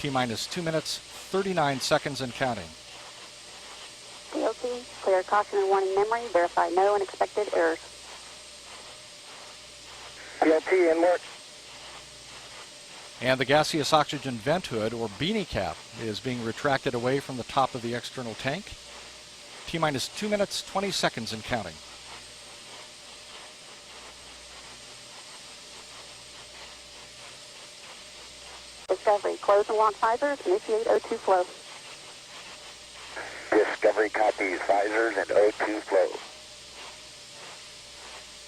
T-minus 2 minutes, 39 seconds and counting. DOT, clear caution and warning memory. Verify no unexpected errors. DOT, inlet. And the gaseous oxygen vent hood, or beanie cap, is being retracted away from the top of the external tank. T-minus 2 minutes, 20 seconds and counting. Discovery, close and lock visors. Initiate O2 flow. Discovery copies visors and O2 flow.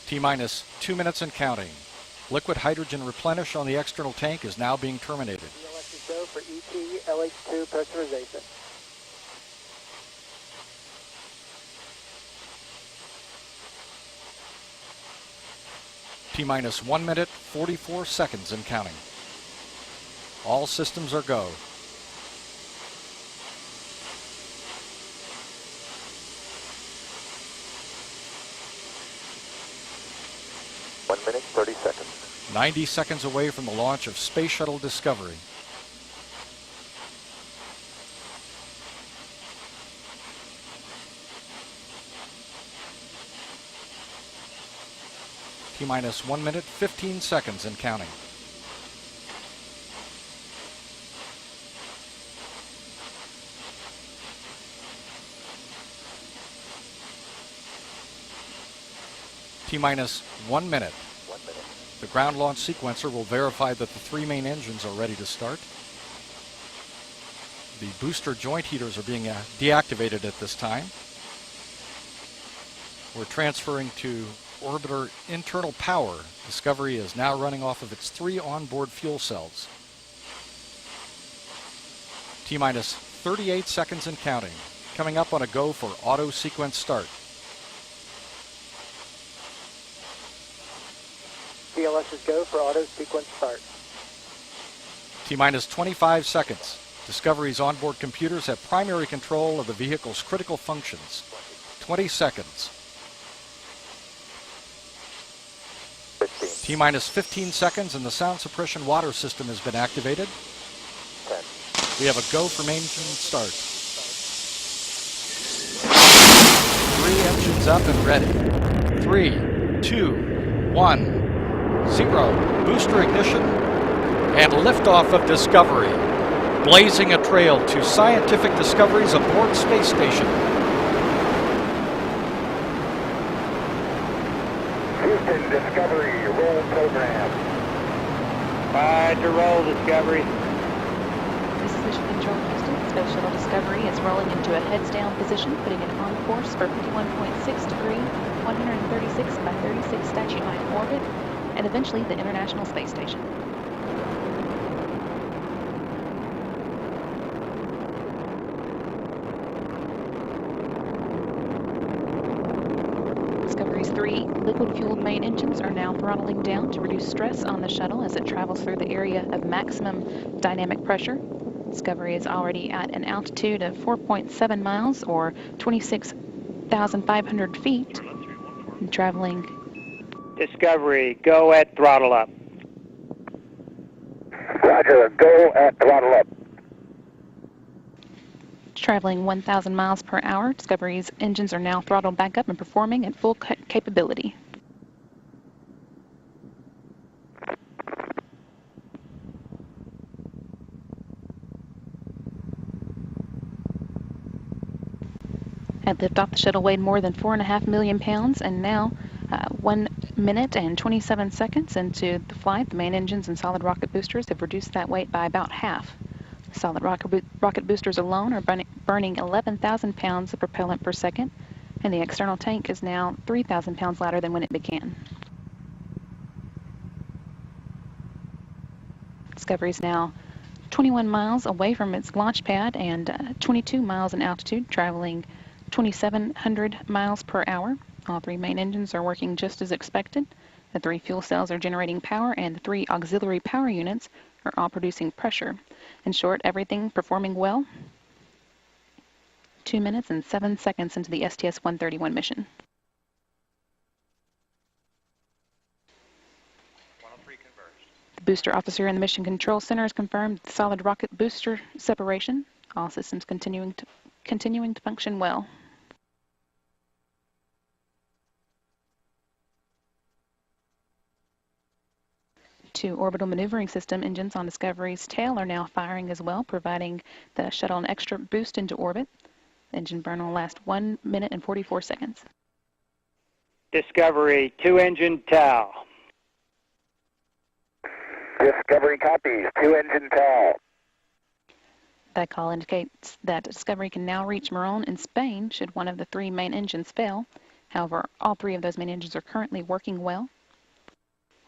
T-minus 2 minutes and counting. Liquid hydrogen replenish on the external tank is now being terminated. VLS is go for ET LH2 pressurization. T-minus 1 minute, 44 seconds and counting. All systems are go. One minute, 30 seconds. 90 seconds away from the launch of Space Shuttle Discovery. T-minus 1 minute, 15 seconds and counting. T-minus 1 minute. 1 minute. The ground launch sequencer will verify that the 3 main engines are ready to start. The booster joint heaters are being deactivated at this time. We're transferring to orbiter internal power. Discovery is now running off of its 3 onboard fuel cells. T-minus 38 seconds and counting. Coming up on a go for auto sequence start. VLS is go for auto sequence start. T-minus 25 seconds. Discovery's onboard computers have primary control of the vehicle's critical functions. 20 seconds. 15. T-minus 15 seconds and the sound suppression water system has been activated. 10. We have a go for main engine start. 3 engines up and ready. 3, 2, 1, 0. Booster ignition and liftoff of Discovery, blazing a trail to scientific discoveries aboard Space Station. Houston, Discovery, roll program. To roll, Discovery. This is Mission Control Houston. Space Shuttle Discovery is rolling into a heads-down position, putting it on course for 51.6 degree, 136 by 36 statute line orbit, and eventually the International Space Station. Discovery's 3 liquid-fueled main engines are now throttling down to reduce stress on the shuttle as it travels through the area of maximum dynamic pressure. Discovery is already at an altitude of 4.7 miles or 26,500 feet and traveling. Discovery, go at throttle up. Roger, go at throttle up. Traveling 1,000 miles per hour, Discovery's engines are now throttled back up and performing at full capability. At liftoff, the shuttle weighed more than 4.5 million pounds, and now 1 minute and 27 seconds into the flight, the main engines and solid rocket boosters have reduced that weight by about half. Solid rocket boosters alone are burning 11,000 pounds of propellant per second, and the external tank is now 3,000 pounds lighter than when it began. Discovery is now 21 miles away from its launch pad and 22 miles in altitude, traveling 2,700 miles per hour. All 3 main engines are working just as expected. The 3 fuel cells are generating power, and the 3 auxiliary power units are all producing pressure. In short, everything performing well. 2 minutes and 7 seconds into the STS-131 mission. 103 converged. The booster officer in the Mission Control Center has confirmed the solid rocket booster separation. All systems continuing to function well. Two orbital maneuvering system engines on Discovery's tail are now firing as well, providing the shuttle an extra boost into orbit. The engine burn will last 1 minute and 44 seconds. Discovery, 2-engine TAL. Discovery copies, 2-engine TAL. That call indicates that Discovery can now reach Morón in Spain should one of the three main engines fail. However, all three of those main engines are currently working well.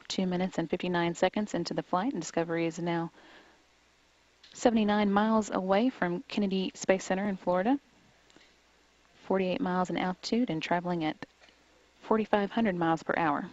2 minutes and 59 seconds into the flight, and Discovery is now 79 miles away from Kennedy Space Center in Florida, 48 miles in altitude, and traveling at 4,500 miles per hour.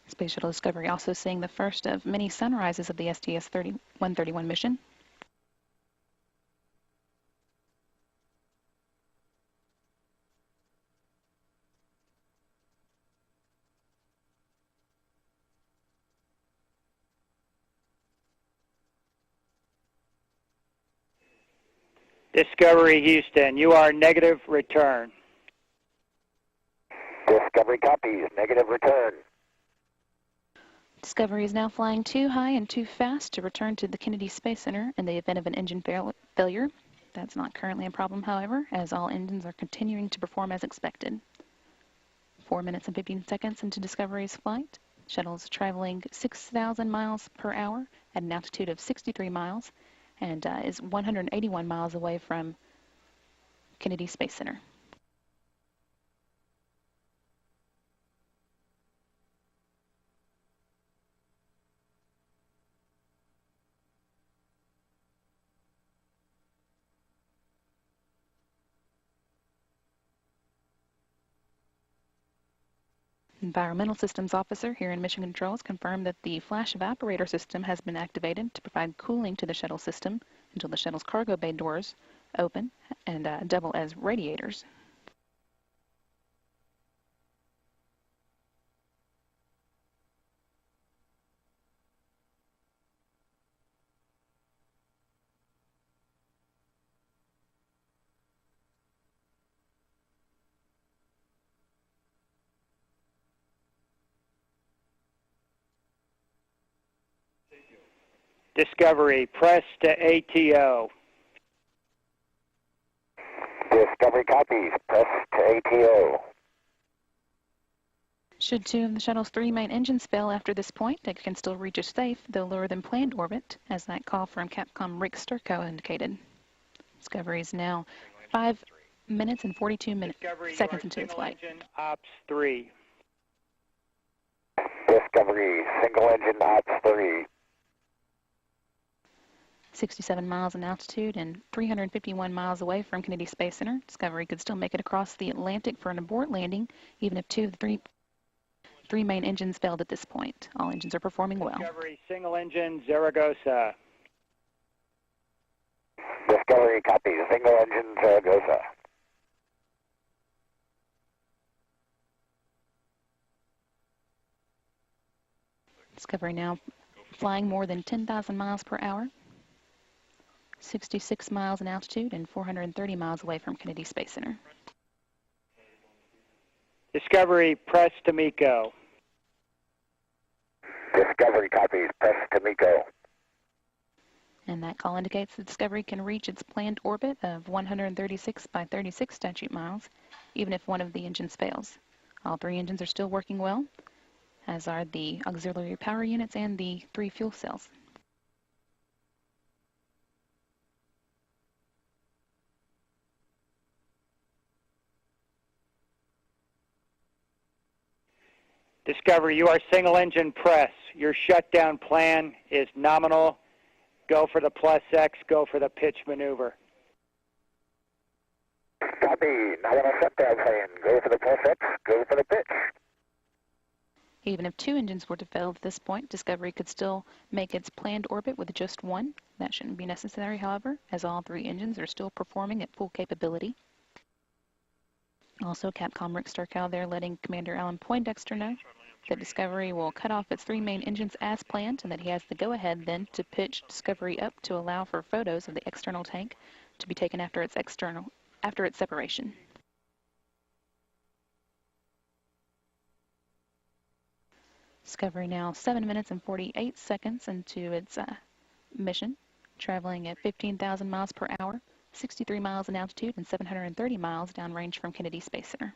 Space Shuttle Discovery also seeing the first of many sunrises of the STS-131 mission. Discovery, Houston, you are negative return. Discovery copies, negative return. Discovery is now flying too high and too fast to return to the Kennedy Space Center in the event of an engine failure. That's not currently a problem, however, as all engines are continuing to perform as expected. 4 minutes and 15 seconds into Discovery's flight. Shuttle's traveling 6,000 miles per hour at an altitude of 63 miles and is 181 miles away from Kennedy Space Center. Environmental Systems Officer here in Mission Controls confirmed that the flash evaporator system has been activated to provide cooling to the shuttle system until the shuttle's cargo bay doors open and double as radiators. Discovery, press to ATO. Discovery copies, press to ATO. Should two of the shuttle's three main engines fail after this point, it can still reach a safe, though lower than planned orbit, as that call from Capcom Rick Sturko indicated. Discovery is now 5 minutes and 42 seconds into its flight. Engine, Ops 3. Discovery, single engine Ops 3. 67 miles in altitude and 351 miles away from Kennedy Space Center. Discovery could still make it across the Atlantic for an abort landing, even if two of the three main engines failed at this point. All engines are performing well. Discovery, single engine Zaragoza. Discovery copies, single engine Zaragoza. Discovery now flying more than 10,000 miles per hour. 66 miles in altitude and 430 miles away from Kennedy Space Center. Discovery, press to MECO. Discovery copies, press to MECO. And that call indicates that Discovery can reach its planned orbit of 136 by 36 statute miles, even if one of the engines fails. All three engines are still working well, as are the auxiliary power units and the 3 fuel cells. Discovery, you are single engine press. Your shutdown plan is nominal. Go for the plus X, go for the pitch maneuver. Copy, nominal shutdown plan. Go for the plus X, go for the pitch. Even if 2 engines were to fail at this point, Discovery could still make its planned orbit with just 1. That shouldn't be necessary, however, as all 3 engines are still performing at full capability. Also, Capcom Rick Starkow there letting Commander Alan Poindexter know that Discovery will cut off its 3 main engines as planned, and that he has the go-ahead then to pitch Discovery up to allow for photos of the external tank to be taken after its separation. Discovery now 7 minutes and 48 seconds into its mission, traveling at 15,000 miles per hour, 63 miles in altitude, and 730 miles downrange from Kennedy Space Center.